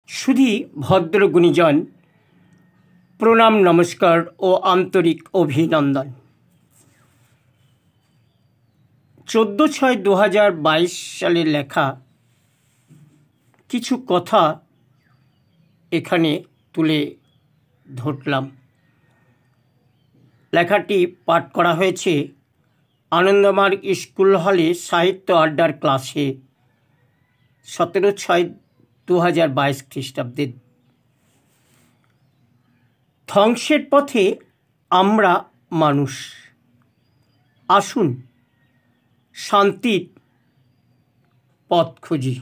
সুধী ভদ্র গুণীজন, প্রণাম, নমস্কার ও আন্তরিক অভিনন্দন। 14/6/2022 সালে লেখা কিছু কথা এখানে তুলে ধরলাম। লেখাটি পাঠ করা হয়েছে আনন্দমার্গ স্কুল হলে সাহিত্য আড্ডার ক্লাসে 17/6/2022 খ্রিস্টাব্দে। ধ্বংসের পথে আমরা মানুষ, আসুন শান্তির পথ খুঁজি।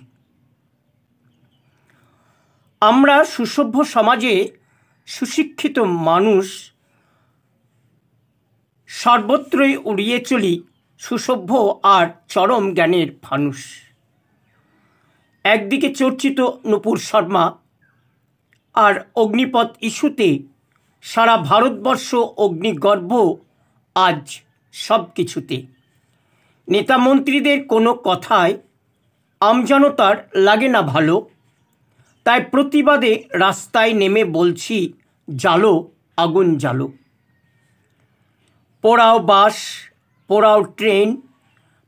আমরা সুসভ্য সমাজে সুশিক্ষিত মানুষ সর্বত্রই উড়িয়ে চলি সুসভ্য আর চরম জ্ঞানের ফানুষ। একদিকে চর্চিত নূপুর শর্মা আর অগ্নিপথ ইস্যুতে সারা ভারতবর্ষ অগ্নিগর্ভ আজ সব কিছুতে। নেতা মন্ত্রীদের কোনো কথায় আমজনতার লাগে না ভালো, তাই প্রতিবাদে রাস্তায় নেমে বলছি, জ্বালো আগুন জ্বালো। পোড়াও বাস, পোড়াও ট্রেন,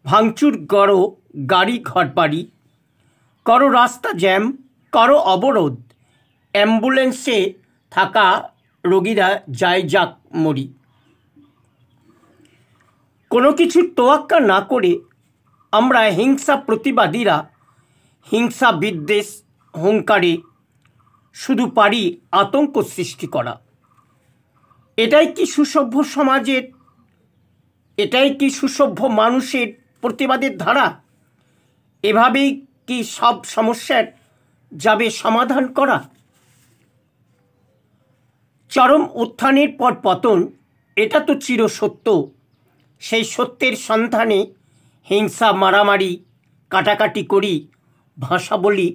ভাঙচুর করো গাড়ি ঘরবাড়ি, করো রাস্তা জ্যাম, করো অবরোধ, অ্যাম্বুলেন্সে থাকা রোগীরা যায় যাক মরি। কোনো কিছুর তোয়াক্কা না করে আমরা হিংসা প্রতিবাদীরা হিংসা বিদ্বেষ হুঙ্কারে শুধু পারি আতঙ্ক সৃষ্টি করা। এটাই কি সুসভ্য সমাজের, এটাই কি সুসভ্য মানুষের প্রতিবাদের ধারা? এভাবেই কি সব সমস্যার যাবে সমাধান করা? চরম উত্থানের পর পতন, এটা তো চিরসত্য। সেই সত্যের সন্ধানে হিংসা মারামারি কাটাকাটি করি, ভাষা বলি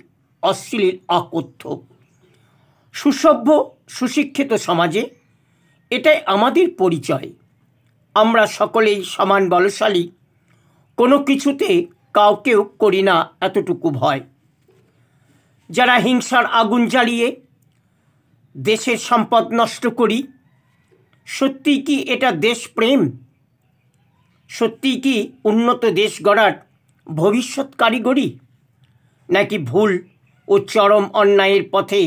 অশ্লীল অকথ্য। সুসভ্য সুশিক্ষিত সমাজে এটাই আমাদের পরিচয়। আমরা সকলেই সমান বলশালী, কোনো কিছুতে কাউকেও করি না এতটুকু ভয়। যারা হিংসার আগুন জ্বালিয়ে দেশের সম্পদ নষ্ট করি, সত্যি কি এটা দেশপ্রেম? সত্যি কি উন্নত দেশ গড়ার ভবিষ্যৎ কারিগরি? নাকি ভুল ও চরম অন্যায়ের পথে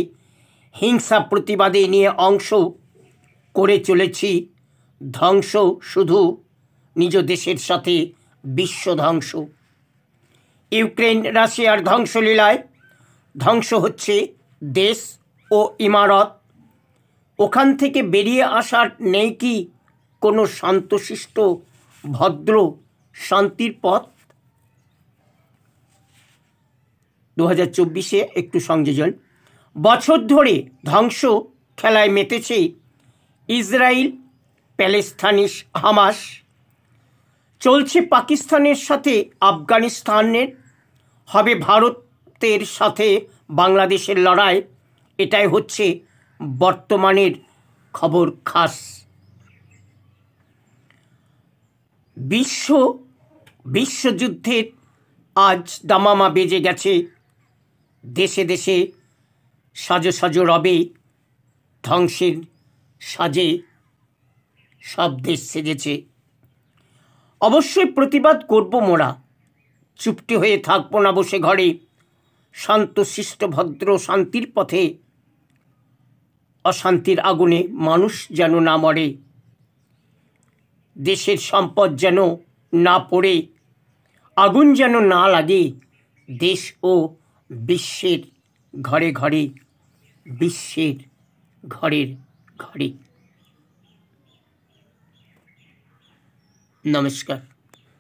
হিংসা প্রতিবাদে নিয়ে অংশ করে চলেছি ধ্বংস, শুধু নিজ দেশের সাথে বিশ্ব ধ্বংস। ইউক্রেন রাশিয়ার ধ্বংসলীলায় ধ্বংস হচ্ছে দেশ ও ইমারত। ওখান থেকে বেরিয়ে আসার নেই কি কোনো শান্তশিষ্ট ভদ্র শান্তির পথ? 2024 একটু সংযোজন। বছর ধরে ধ্বংস খেলায় মেতেছে ইসরায়েল প্যালেস্তানি হামাস। চলছে পাকিস্তানের সাথে আফগানিস্তানের, হবে ভারতের সাথে বাংলাদেশের লড়াই। এটাই হচ্ছে বর্তমানের খবর খাস। বিশ্বযুদ্ধের আজ দামামা বেজে গেছে। দেশে দেশে সাজো সাজো রবে, ধ্বংসের সাজে সব দেশ সেজেছে। অবশ্যই প্রতিবাদ করব মোরা, চুপটি হয়ে থাকবো না বসে ঘরে। শান্ত শিষ্ট ভদ্র শান্তির পথে অশান্তির আগুনে মানুষ যেন না মরে, দেশের সম্পদ যেন না পড়ে, আগুন যেন না লাগে দেশ ও বিশ্বের ঘরে ঘরে, বিশ্বের ঘরের ঘরে। নমস্কার।